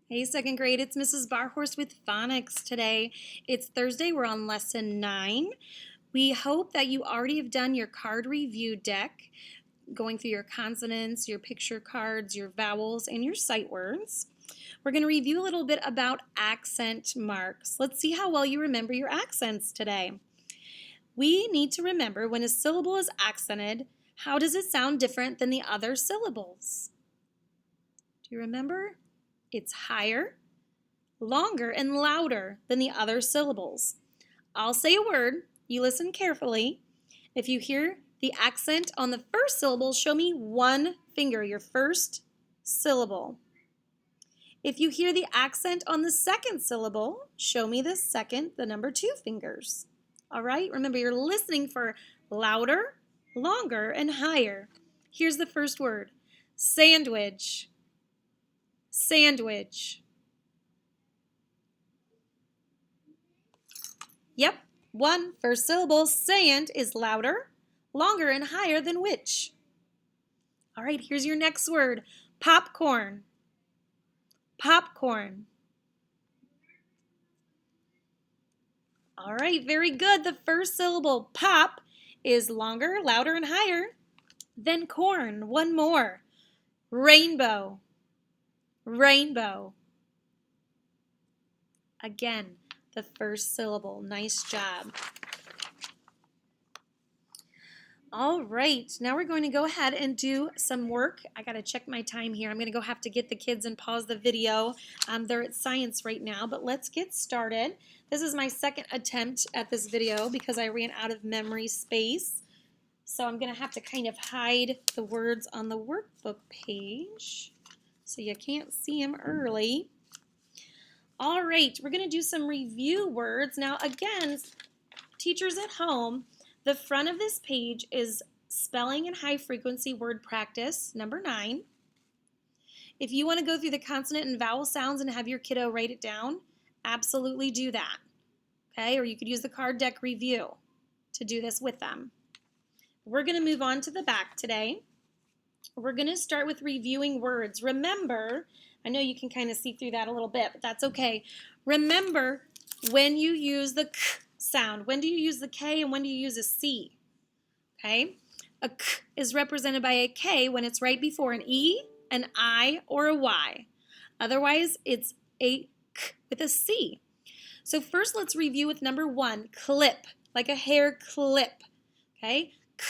Hey, second grade, it's Mrs. Barhorse with Phonics today. It's Thursday, we're on lesson 9. We hope that you already have done your card review deck, going through your consonants, your picture cards, your vowels, and your sight words. We're going to review a little bit about accent marks. Let's see how well you remember your accents today. We need to remember when a syllable is accented, how does it sound different than the other syllables? Do you remember? It's higher, longer, and louder than the other syllables. I'll say a word, you listen carefully. If you hear the accent on the first syllable, show me one finger, your first syllable. If you hear the accent on the second syllable, show me the number 2 fingers. All right, remember you're listening for louder, longer, and higher. Here's the first word, sandwich. Sandwich. Yep, first syllable, sand, is louder, longer, and higher than which? All right, here's your next word, popcorn. Popcorn. All right, very good. The first syllable, pop, is longer, louder, and higher than corn. One more, rainbow. Rainbow. Again, the first syllable. Nice job. All right, now we're going to go ahead and do some work. I got to check my time here. I'm going to have to get the kids and pause the video. They're at science right now, but let's get started. This is my second attempt at this video because I ran out of memory space. So I'm going to have to kind of hide the words on the workbook page so you can't see them early. All right, we're going to do some review words. Now again, teachers at home, the front of this page is spelling and high frequency word practice, number 9. If you want to go through the consonant and vowel sounds and have your kiddo write it down, absolutely do that. Okay, or you could use the card deck review to do this with them. We're going to move on to the back today. We're going to start with reviewing words. Remember, I know you can kind of see through that a little bit, but that's okay. Remember when you use the k sound. When do you use the K and when do you use a C? Okay? A K is represented by a K when it's right before an E, an I, or a Y. Otherwise, it's a K with a C. So first let's review with number 1, clip, like a hair clip. Okay? K,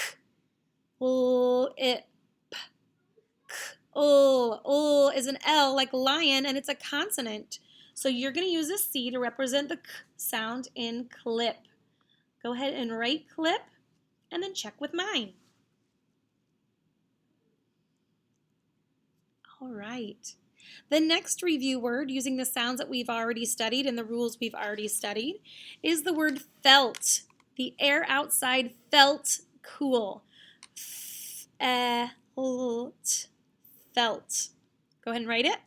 L, I, P, K, L is an L like lion and it's a consonant. So you're going to use a C to represent the K sound in clip. Go ahead and write clip and then check with mine. All right. The next review word, using the sounds that we've already studied and the rules we've already studied, is the word felt. The air outside felt cool. Felt. Felt. Go ahead and write it.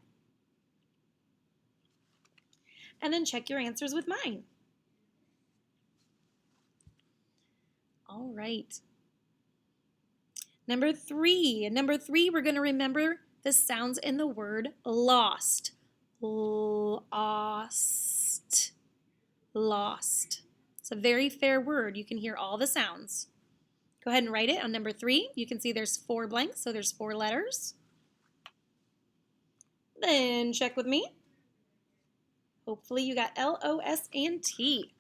And then check your answers with mine. All right. Number 3, we're going to remember the sounds in the word lost. Lost. Lost. It's a very fair word. You can hear all the sounds. Go ahead and write it on number 3. You can see there's 4 blanks, so there's 4 letters. Then check with me. Hopefully you got L, O, S, and T.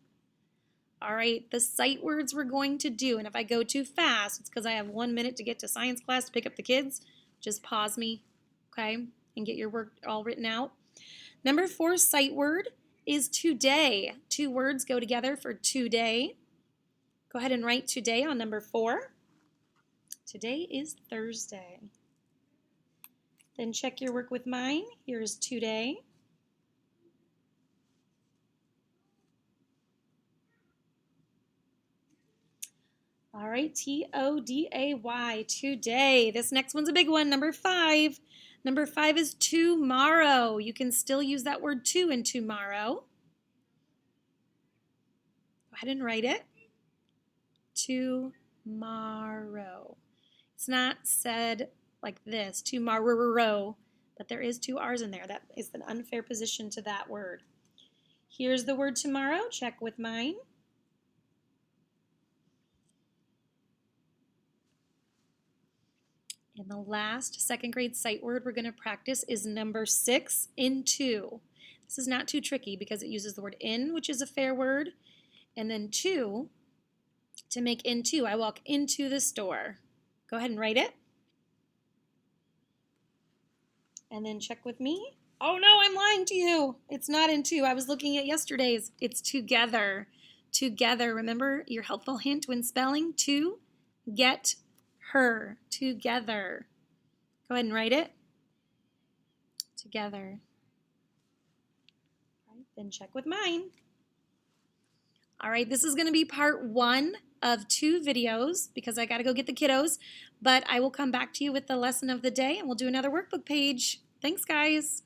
All right, the sight words we're going to do, and if I go too fast, it's because I have 1 minute to get to science class to pick up the kids. Just pause me, okay, and get your work all written out. Number 4 sight word is today. 2 words go together for today. Go ahead and write today on number 4. Today is Thursday. Then check your work with mine. Here's today. All right, T-O-D-A-Y, today. This next one's a big one, number 5. Number 5 is tomorrow. You can still use that word to in tomorrow. Go ahead and write it. Tomorrow. It's not said like this, tomorrow, but there is 2 R's in there. That is an unfair position to that word. Here's the word tomorrow. Check with mine. And the last second grade sight word we're going to practice is number 6, into. This is not too tricky because it uses the word in, which is a fair word, and then to make into. I walk into the store. Go ahead and write it. And then check with me. Oh no, I'm lying to you. It's not into. I was looking at yesterday's. It's together. Together. Remember your helpful hint when spelling? To get her. Together. Go ahead and write it. Together. All right, then check with mine. All right, this is going to be part 1 of 2 videos because I got to go get the kiddos, but I will come back to you with the lesson of the day and we'll do another workbook page. Thanks, guys.